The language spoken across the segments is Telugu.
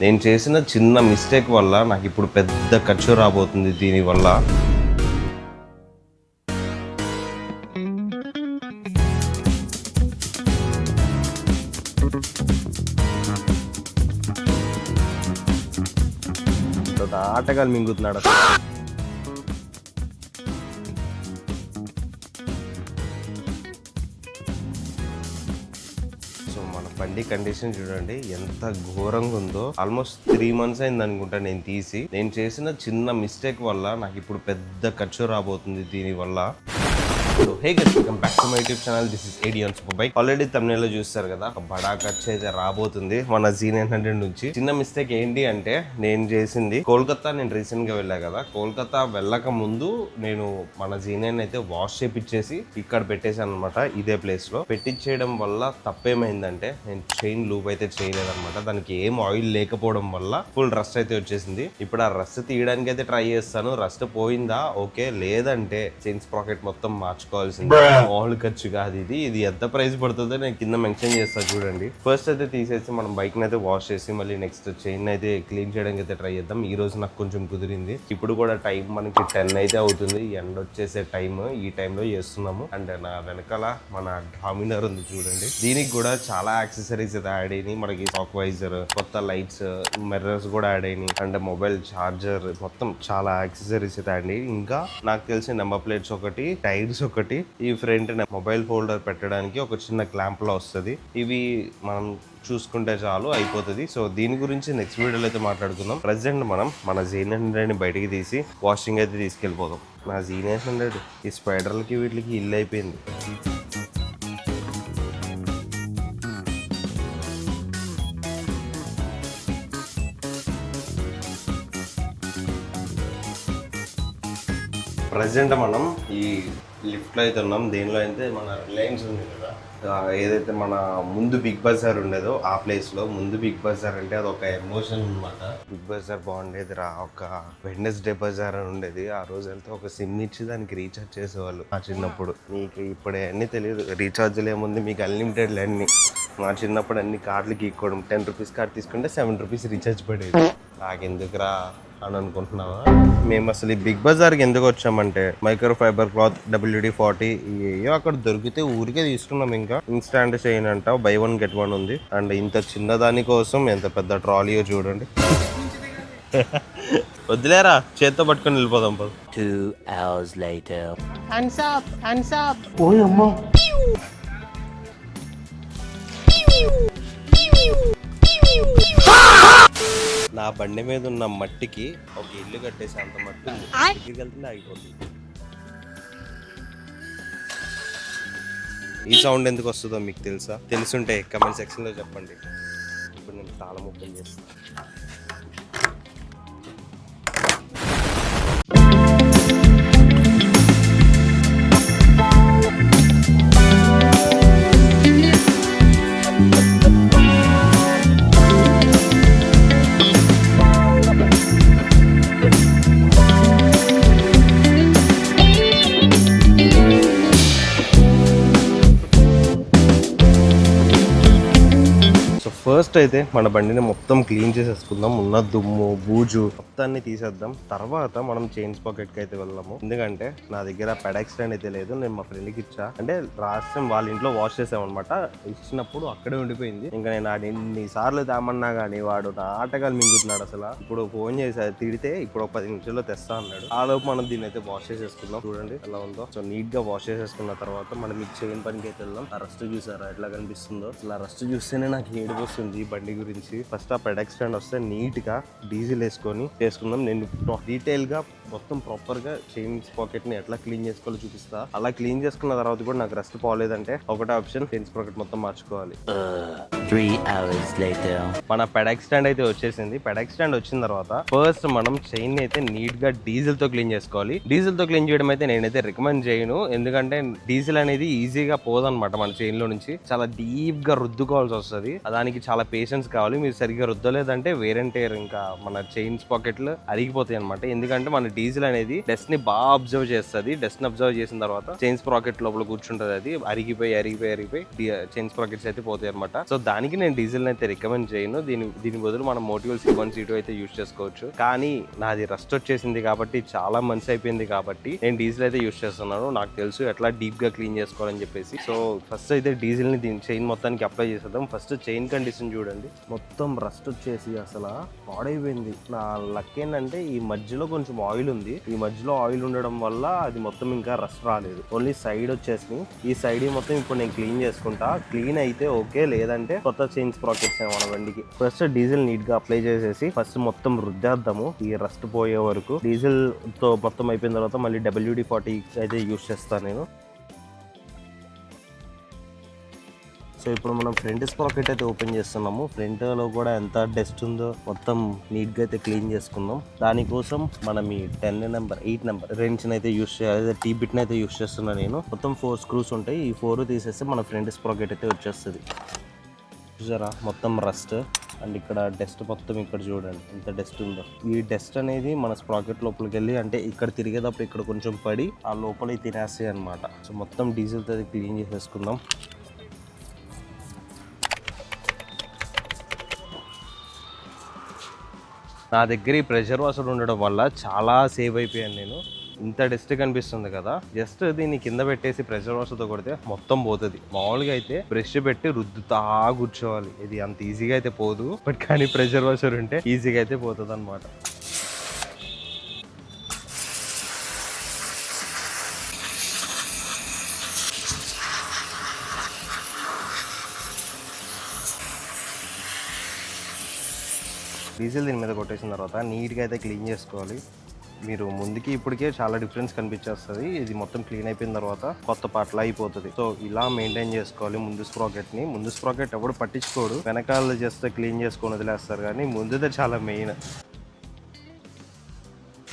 నేను చేసిన చిన్న మిస్టేక్ వల్ల నాకు ఇప్పుడు పెద్ద ఖర్చు రాబోతుంది దీనివల్ల. ఆటగాళ్ళు మింగుతున్నాడు. మన బండి కండిషన్ చూడండి ఎంత ఘోరంగా ఉందో. ఆల్మోస్ట్ 3 months అయింది అనుకుంటా నేను తీసి. నేను చేసిన చిన్న మిస్టేక్ వల్ల నాకు ఇప్పుడు పెద్ద ఖర్చు రాబోతుంది దీనివల్ల. So hey guys, welcome back to my YouTube channel. This is AD on super bike. Already thumbnail లో చూస్తారు కదా, ఒక బడా ఖర్చు అయితే రాబోతుంది మన Z900 నుంచి. చిన్న మిస్టేక్ ఏంటి అంటే, నేను చేసింది కోల్కతా. నేను రీసెంట్ గా వెళ్ళా కదా, కోల్కతా వెళ్ళక ముందు నేను మన Z9 అయితే వాష్ చేపిచ్చేసి ఇక్కడ పెట్టేశాను అనమాట. ఇదే ప్లేస్ లో పెట్టించేయడం వల్ల తప్పేమైందంటే, నేను చైన్ లూప్ అయితే చేయలేదన్నమాట. దానికి ఏం ఆయిల్ లేకపోవడం వల్ల ఫుల్ రస్ట్ అయితే వచ్చేసింది. ఇప్పుడు ఆ రస్ట్ తీయడానికి అయితే ట్రై చేస్తాను. రస్ట్ పోయిందా ఓకే, లేదంటే చైన్ స్ప్రాకెట్ మొత్తం మార్చుకోవాల్సింది. మామూలు ఖర్చు కాదు ఇది. ఇది ఎంత ప్రైస్ పడుతుందో నేను కింద మెన్షన్ చేస్తాను చూడండి. ఫస్ట్ అయితే తీసేసి మనం బైక్ అయితే వాష్ చేసి మళ్ళీ నెక్స్ట్ చైన్ అయితే క్లీన్ చేయడానికి అయితే ట్రై చేద్దాం. ఈ రోజు నాకు కొంచెం కుదిరింది. ఇప్పుడు కూడా టైం మనకి 10 అయితే అవుతుంది. ఎండ్ వచ్చేసే టైం. ఈ టైంలో చేస్తున్నాము. అండ్ నా వెనకాల మన డామినర్ ఉంది చూడండి. దీనికి కూడా చాలా యాక్సెసరీస్ అయితే యాడ్ అయినాయి. మనకి షాక్ వైజర్, కొత్త లైట్స్, మిర్రర్స్ కూడా యాడ్ అయినాయి. అండ్ మొబైల్ చార్జర్, మొత్తం చాలా యాక్సెసరీస్ అయితే యాడ్ అయినాయి. ఇంకా నాకు తెలిసిన నెంబర్ ప్లేట్స్ ఒకటి, టైర్స్ ఒకటి, ఈ ఫ్రంట్ మొబైల్ హోల్డర్ పెట్టడానికి ఒక చిన్న క్లాంప్ లా వస్తుంది. ఇవి మనం చూసుకుంటే చాలు, అయిపోతుంది. సో దీని గురించి నెక్స్ట్ వీడియోలో అయితే మాట్లాడుకుందాం. ప్రెసెంట్ మనం మన Z900 బయటికి తీసి వాషింగ్ అయితే తీసుకెళ్ళిపోదాం. నా Z900 ఈ స్పైడర్లకి వీటికి ఇల్లు అయిపోయింది. ప్రజెంట్ మనం ఈ లిఫ్ట్లో అయితే ఉన్నాం. దీనిలో అయితే మన రిలయన్స్ ఉంది కదా, ఏదైతే మన ముందు బిగ్ బజార్ ఉండేదో ఆ ప్లేస్లో. ముందు బిగ్ బజార్ అంటే అది ఒక ఎమోషన్ అనమాట. బిగ్ బజార్ బాగుండేది రా. ఒక వెడ్నెస్డే బజార్ అని ఉండేది. ఆ రోజు వెళ్తే ఒక సిమ్ ఇచ్చి దానికి రీఛార్జ్ చేసేవాళ్ళు ఆ చిన్నప్పుడు. మీకు ఇప్పుడు అన్నీ తెలియదు, రీఛార్జ్లు ఏముంది, మీకు అన్లిమిటెడ్లు అన్నీ. మా చిన్నప్పుడు అన్ని కార్డులు గీక్కోవడం. 10 రూపీస్ కార్డు తీసుకుంటే 7 రూపీస్ రీఛార్జ్ పడేది. నాకెందుకురా అని అనుకుంటున్నావా? మేము అసలు ఈ బిగ్ బజార్కి ఎందుకు వచ్చామంటే, మైక్రో ఫైబర్ క్లాత్ WD-40 ఏయో అక్కడ దొరికితే ఊరికే తీసుకున్నాం. ఇంకా ఇన్స్టాంట్ చైన్ అంట, బై 1 get 1 ఉంది. అండ్ ఇంత చిన్నదాని కోసం ఎంత పెద్ద ట్రాలీయో చూడండి. వద్దులేరా, చేత్తో పట్టుకొని వెళ్ళిపోదాం. 2 hours later. Hands up, hands up. ఓయమ్మా, నా బండి మీద ఉన్న మట్టికి ఒక ఇల్లు కట్టేసి అంత మట్టి ఉంది. ఇంటికి వెళ్తుంటే ఆగిపోతుంది. ఈ సౌండ్ ఎందుకు వస్తుందో మీకు తెలుసా? తెలుసుంటే కమెంట్ సెక్షన్ లో చెప్పండి. ఇప్పుడు నేను తాళం ఓపెన్ చేస్తాను. ఫస్ట్ అయితే మన బండిని మొత్తం క్లీన్ చేసేసుకుందాం. ఉన్న దుమ్ము, బూజు మొత్తాన్ని తీసేద్దాం. తర్వాత మనం చైన్ పాకెట్కి అయితే వెళ్దాము. ఎందుకంటే నా దగ్గర పెడెక్స్ స్టాండ్ అయితే లేదు. నేను మా ఫ్రెండ్కి ఇచ్చా. అంటే రాష్ట్రం వాళ్ళ ఇంట్లో వాష్ చేసామన్నమాట. ఇచ్చినప్పుడు అక్కడే ఉండిపోయింది. ఇంకా నేను ఎన్నిసార్లు తేమన్నా కానీ వాడు నా ఆటగాలు మింగుతున్నాడు అసలు. ఇప్పుడు ఫోన్ చేసి తిడితే ఇప్పుడు ఒక 10 నిమిషాల్లో తెస్తా అన్నాడు. ఆ లోపు మనం దీన్ని అయితే వాష్ చేసేసుకుందాం. చూడండి ఎలా ఉందో. సో నీట్ గా వాష్ చేసేసుకున్న తర్వాత మనం ఈ చైన్ పనికి అయితే వెళ్దాం. ఆ రస్ట్ చూసారా ఎట్లా కనిపిస్తుందో? అసలు ఆ రస్ట్ చూస్తేనే నాకు ఏడుపు వస్తుంది ఈ బండి గురించి. ఫస్ట్ ఆ పెడెక్స్ స్టాండ్ వస్తే నీట్ గా డీజిల్ వేసుకొని చేసుకుందాం. నేను డీటెయిల్ గా మొత్తం ప్రాపర్ గా చైన్ పాకెట్ ని ఎట్లా క్లీన్ చేసుకోవాలో చూపిస్తా. అలా క్లీన్ చేసుకున్న తర్వాత కూడా నాకు రస్ట్ పోలేదంటే ఒకటే ఆప్షన్, చైన్ పాకెట్ మొత్తం మార్చుకోవాలి. 3 hours later. మన పెడెక్స్ స్టాండ్ అయితే వచ్చేసింది. పెడెక్స్ స్టాండ్ వచ్చిన తర్వాత ఫస్ట్ మనం చైన్ అయితే నీట్ గా డీజిల్ తో క్లీన్ చేసుకోవాలి. డీజిల్ తో క్లీన్ చేయడం అయితే నేనైతే రికమెండ్ చేయను. ఎందుకంటే డీజిల్ అనేది ఈజీగా పోదన్నమాట మన చైన్ లో నుంచి. చాలా డీప్ గా రుద్దుకోవాల్సి వస్తుంది. దానికి చాలా పేషెన్స్ కావాలి. మీరు సరిగ్గా రుద్దలేదంటే వేర్ అండ్ టేర్ ఇంకా మన చైన్ స్పాకెట్లు అరిగిపోతాయి అనమాట. ఎందుకంటే మన డీజిల్ అనేది డస్ట్ ని బాగా అబ్జర్వ్ చేస్తుంది. డస్ట్ ని అబ్జర్వ్ చేసిన తర్వాత చైన్ స్పాకెట్ లోపల కూర్చుంటది, అది అరిగిపోయి చైన్ స్పాకెట్స్ అయితే పోతాయి అనమాట. సో దానికి నేను డీజిల్ అయితే రికమెండ్ చేయను. దీని బదులు మనం మోటివల్ C1C2 అయితే యూస్ చేసుకోవచ్చు. కానీ నాది రస్ట్ వచ్చేసింది కాబట్టి చాలా మంత్స్ అయిపోయింది కాబట్టి నేను డీజిల్ అయితే యూస్ చేస్తున్నాను. నాకు తెలుసు ఎట్లా డీప్ గా క్లీన్ చేసుకోవాలని చెప్పేసి. సో ఫస్ట్ అయితే డీజిల్ ని దీని చైన్ మొత్తానికి అప్లై చేసేద్దాం. ఫస్ట్ చైన్ కండిషన్ చూడండి, మొత్తం రస్ట్ వచ్చేసి అసలు పాడైపోయింది. నా లక్ ఏంటంటే ఈ మధ్యలో కొంచెం ఆయిల్ ఉంది. ఈ మధ్యలో ఆయిల్ ఉండడం వల్ల అది మొత్తం ఇంకా రస్ట్ రాలేదు. ఓన్లీ సైడ్ వచ్చేసి ఈ సైడ్ మొత్తం ఇప్పుడు నేను క్లీన్ చేసుకుంటా. క్లీన్ అయితే ఓకే, లేదంటే కొత్త చైన్ స్ప్రాకెట్స్ మన బండికి. ఫస్ట్ డీజిల్ నీట్ గా అప్లై చేసేసి ఫస్ట్ మొత్తం రుద్దేద్దాము ఈ రస్ట్ పోయే వరకు. డీజిల్ తో మొత్తం అయిపోయిన తర్వాత మళ్ళీ WD-40 అయితే యూస్ చేస్తాను నేను. సో ఇప్పుడు మనం ఫ్రంట్ స్ప్రాకెట్ అయితే ఓపెన్ చేస్తున్నాము. ఫ్రంట్ లో కూడా ఎంత డస్ట్ ఉందో మొత్తం నీట్ గా అయితే క్లీన్ చేసుకుందాం. దానికోసం మనం ఈ 8 నెంబర్ రెంచ్ అయితే యూస్ చేయాలి. టీ బిట్ అయితే యూస్ చేస్తున్నా నేను. మొత్తం 4 స్క్రూస్ ఉంటాయి. ఈ 4 తీసేస్తే మన ఫ్రంట్ స్ప్రాకెట్ అయితే వచ్చేస్తుంది. చూసారా మొత్తం రస్ట్ అండ్ ఇక్కడ డస్ట్ మొత్తం ఇక్కడ చూడండి ఎంత డస్ట్ ఉందో. ఈ డస్ట్ అనేది మన స్ప్రాకెట్ లోపలికి వెళ్ళి అంటే ఇక్కడ తిరిగేటప్పుడు ఇక్కడ కొంచెం పడి ఆ లోపలికి తినేస్తాయి అనమాట. సో మొత్తం డీజిల్ తో క్లీన్ చేసేసుకుందాం. నా దగ్గర ఈ ప్రెషర్ వాషర్ ఉండడం వల్ల చాలా సేవ్ అయిపోయాను నేను. ఇంత డస్ట్ కనిపిస్తుంది కదా, జస్ట్ దీన్ని కింద పెట్టేసి ప్రెషర్ వాషర్తో కొడితే మొత్తం పోతుంది. మామూలుగా అయితే బ్రష్ పెట్టి రుద్దుతా కూర్చోవాలి, ఇది అంత ఈజీగా అయితే పోదు. బట్ కానీ ప్రెషర్ వాషర్ ఉంటే ఈజీగా అయితే పోతుంది అనమాట. డీజిల్ దీని మీద కొట్టేసిన తర్వాత నీట్గా అయితే క్లీన్ చేసుకోవాలి. మీరు ముందుకి ఇప్పటికే చాలా డిఫరెన్స్ కనిపించేస్తుంది. ఇది మొత్తం క్లీన్ అయిపోయిన తర్వాత కొత్త పాటలా అయిపోతుంది. సో ఇలా మెయింటైన్ చేసుకోవాలి ముందు స్ప్రాకెట్ని. ముందు స్ప్రాకెట్ ఎవడు పట్టించుకోడు, వెనకాల జస్ట్ క్లీన్ చేసుకొని వదిలేస్తారు. కానీ ముందుదే చాలా మెయిన్.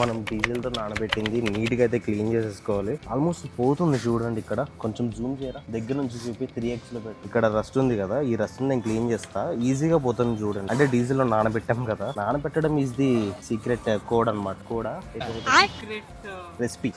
మనం డీజిల్తో నానబెట్టింది నీట్గా అయితే క్లీన్ చేసేసుకోవాలి. ఆల్మోస్ట్ పోతుంది చూడండి. ఇక్కడ కొంచెం జూమ్ చేయరా, దగ్గర నుంచి చూపి 3x లో పెట్టి. ఇక్కడ రస్ట్ ఉంది కదా, ఈ రస్ట్ నేను క్లీన్ చేస్తా, ఈజీగా పోతుంది చూడండి. అంటే డీజిల్ లో నానబెట్టాం కదా, నానబెట్టడం ఈజ్ ది సీక్రెట్ కోడ్ అనమాట. కోడా రెసిపీ.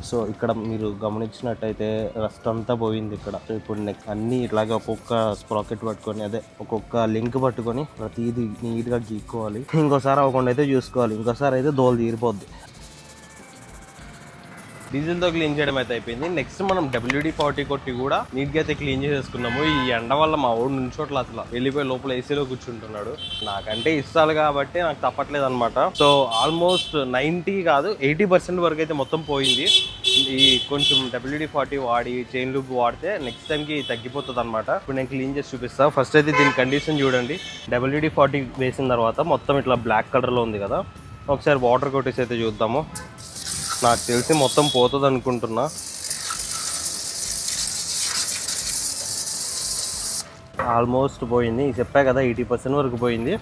సో ఇక్కడ మీరు గమనించినట్టయితే రస్ట్ అంతా పోయింది ఇక్కడ. సో ఇప్పుడు నెక్స్ట్ అన్ని ఇట్లాగే ఒక్కొక్క స్ప్రాకెట్ పట్టుకొని, అదే ఒక్కొక్క లింక్ పట్టుకొని ప్రతిదీ నీట్ గా గీక్కోవాలి. ఇంకోసారి అవ్వకుండా అయితే చూసుకోవాలి, ఇంకోసారి అయితే దోలు తీరిపోద్ది. డీజిల్తో క్లీన్ చేయడం అయితే అయిపోయింది. నెక్స్ట్ మనం WD-40 కొట్టి కూడా నీట్గా అయితే క్లీన్ చేసేసుకున్నాము. ఈ ఎండ వల్ల మా ఊడు నుంచోట్ల అసలు వెళ్ళిపోయి లోపల ఏసీలో కూర్చుంటున్నాడు. నాకంటే ఇష్టాలు కాబట్టి నాకు తప్పట్లేదు అనమాట. సో ఆల్మోస్ట్ 90 కాదు 80% వరకు అయితే మొత్తం పోయింది. ఈ కొంచెం WD-40 వాడి చైన్ లూప్ వాడితే నెక్స్ట్ టైంకి తగ్గిపోతుంది అనమాట. ఇప్పుడు నేను క్లీన్ చేసి చూపిస్తాను. ఫస్ట్ అయితే దీని కండిషన్ చూడండి. WD-40 వేసిన తర్వాత మొత్తం ఇట్లా బ్లాక్ కలర్లో ఉంది కదా, ఒకసారి వాటర్ కొట్టేసి అయితే చూద్దాము. నాకు తెలిసి మొత్తం పోతుంది అనుకుంటున్నా. ఆల్మోస్ట్ పోయింది. చెప్పా కదా 80% వరకు పోయింది.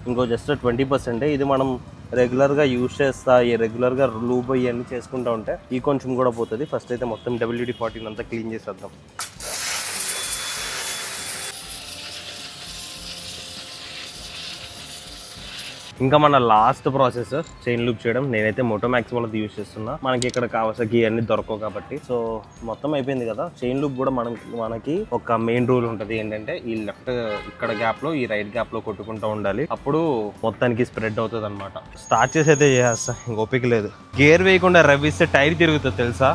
ఇంకో జస్ట్ 20%. ఇది మనం రెగ్యులర్గా యూజ్ చేస్తా, రెగ్యులర్గా లూబ్ ఇవన్నీ చేసుకుంటూ ఉంటే ఈ కొంచెం కూడా పోతుంది. ఫస్ట్ అయితే మొత్తం WD-40 అంతా క్లీన్ చేసేద్దాం. ఇంకా మన లాస్ట్ ప్రాసెస్ చైన్ లూప్ చేయడం. నేనైతే మోటోమాక్స్ వాళ్ళది యూజ్ చేస్తున్నా, మనకి ఇక్కడ కావాల్సి అన్ని దొరకవు కాబట్టి. సో మొత్తం అయిపోయింది కదా. చైన్ లూప్ కూడా మనకి ఒక మెయిన్ రూల్ ఉంటుంది ఏంటంటే, ఈ లెఫ్ట్ ఇక్కడ గ్యాప్ లో, ఈ రైట్ గ్యాప్ లో కొట్టుకుంటూ ఉండాలి. అప్పుడు మొత్తానికి స్ప్రెడ్ అవుతుంది అనమాట. స్టార్ట్ చేసి అయితే చేస్తా, ఇంకొప్పిక లేదు. గేర్ వేయకుండా రవ్విస్తే టైర్ తిరుగుతుంది తెలుసా.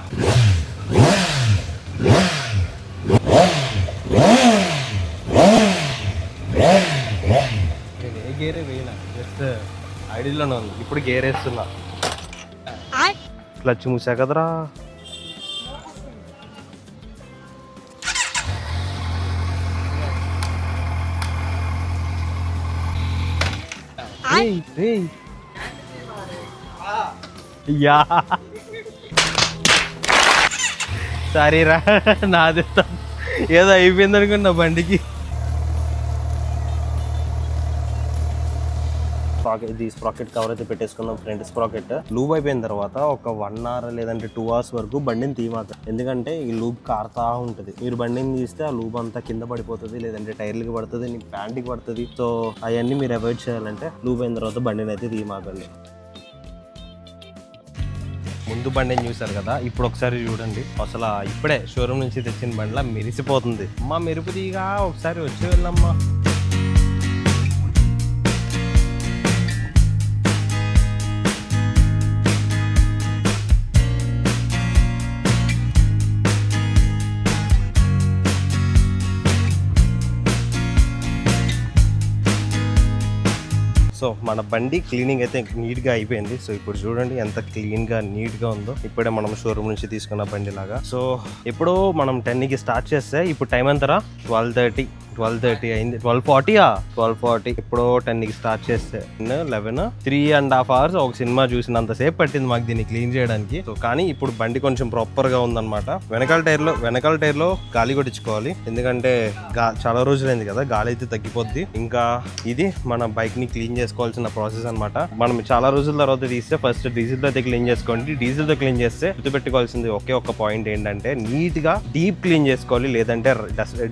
గేరే వేయనా, జస్ట్ ఐడియాలోనే ఉంది. ఇప్పుడు గేర్ వేస్తున్నా. క్లచ్ మూసా కదరా. యా సారీ రా, నాది ఏదో అయిపోయింది అనుకున్నా బండికి. స్ప్రాకెట్ కవర్ అయితే పెట్టేసుకుందాం. ఫ్రంట్ స్ప్రాకెట్ లూబ్ అయిపోయిన తర్వాత ఒక 1 hour లేదంటే 2 hours వరకు బండిని తీయమాక. ఎందుకంటే ఈ లూబ్ కారుతా ఉంటుంది. మీరు బండిని తీస్తే ఆ లూబ్ అంతా కింద పడిపోతుంది, లేదంటే టైర్లకి పడుతుంది, నీ ప్యాంట్కి పడుతుంది. సో అవన్నీ మీరు అవాయిడ్ చేయాలంటే లూబ్ అయిన తర్వాత బండిని అయితే తీయమాకండి. ముందు బండిని చూసారు కదా, ఇప్పుడు ఒకసారి చూడండి. అసలు ఇప్పుడే షోరూమ్ నుంచి తెచ్చిన బండిలా మెరిసిపోతుంది. అమ్మా మెరుపుదిగా ఒకసారి వచ్చి వెళ్ళమ్మా. సో మన బండి క్లీనింగ్ అయితే నీట్గా అయిపోయింది. సో ఇప్పుడు చూడండి ఎంత క్లీన్గా నీట్గా ఉందో. ఇప్పుడే మనం షోరూమ్ నుంచి తీసుకున్న బండి లాగా. సో ఎప్పుడో మనం 10కి స్టార్ట్ చేస్తే ఇప్పుడు టైం ఎంతరా? 12:30 అయింది. 12:40 ఇప్పుడు 10కి స్టార్ట్ చేస్తే 11 3.5 hours ఒక సినిమా చూసినంతసేపు పట్టింది మాకు దీన్ని క్లీన్ చేయడానికి. సో కానీ ఇప్పుడు బండి కొంచెం ప్రాపర్ గా ఉందన్నమాట. వెనకాల టైర్ లో గాలి కొట్టించుకోవాలి, ఎందుకంటే చాలా రోజులైంది కదా, గాలి అయితే తగ్గిపోద్ది. ఇంకా ఇది మన బైక్ ని క్లీన్ చేసుకోవాల్సిన ప్రాసెస్ అన్నమాట. మనం చాలా రోజుల తర్వాత తీస్తే ఫస్ట్ డీజిల్ తో అయితే క్లీన్ చేసుకోండి. డీజిల్ తో క్లీన్ చేస్తే గుర్తుపెట్టుకోవాల్సింది ఒక పాయింట్ ఏంటంటే నీట్ గా డీప్ క్లీన్ చేసుకోవాలి, లేదంటే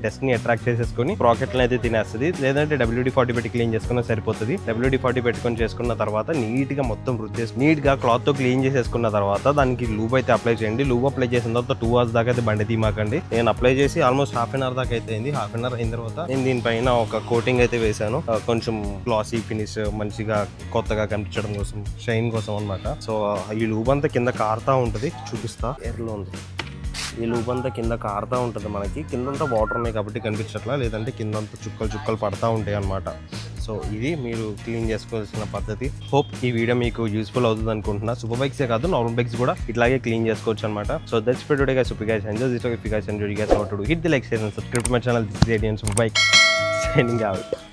డస్ట్ ని అట్రాక్ట్ చేసేసుకొని ప్రాకెట్లు అయితే తినేస్తుంది. లేదంటే WD-40 పెట్టి క్లీన్ చేసుకున్నా సరిపోతుంది. WD-40 పెట్టుకొని చేసుకున్న తర్వాత నీట్ గా మొత్తం రుద్దేసి నీట్ గా క్లాత్ తో క్లీన్ చేసేసుకున్న తర్వాత దానికి లూబ్ అయితే అప్లై చేయండి. లూబ్ అప్లై చేసిన తర్వాత 2 hours దాకా అయితే బండి తీమాకండి. నేను అప్లై చేసి ఆల్మోస్ట్ హాఫ్ అన్ అవర్ దాకా అయితే అయింది. హాఫ్ అన్ అవర్ అయిన తర్వాత నేను దీనిపైన ఒక కోటింగ్ అయితే వేసాను, కొంచెం గ్లాసీ ఫినిష్ మంచిగా కొత్తగా కనిపించడం కోసం, షైన్ కోసం అన్నమాట. సో ఈ లూబ్ అంతా కింద కారుతా ఉంటుంది, చూపిస్తా. ఎర్లో ఉంది ఈ లూబ్ అంతా కింద కారుతా ఉంటుంది. మనకి కిందంతా వాటర్ ఉన్నాయి కాబట్టి కనిపించట్లా, లేదంటే కిందంతా చుక్కలు పడతా ఉంటాయి అన్నమాట. సో ఇది మీరు క్లీన్ చేసుకోవాల్సిన పద్ధతి. హోప్ ఈ వీడియో మీకు యూస్ఫుల్ అవుతుంది అనుకుంటున్నా. సూపర్ బైక్సే కాదు, నార్మల్ బైక్స్ కూడా ఇట్లాగే క్లీన్ చేసుకోవచ్చు అనమాట. So that's for today guys. Hope you guys enjoy this video. If you guys enjoy, you guys know what to do. Hit the like, share and subscribe to my channel. This is Radiant Super Bike signing out.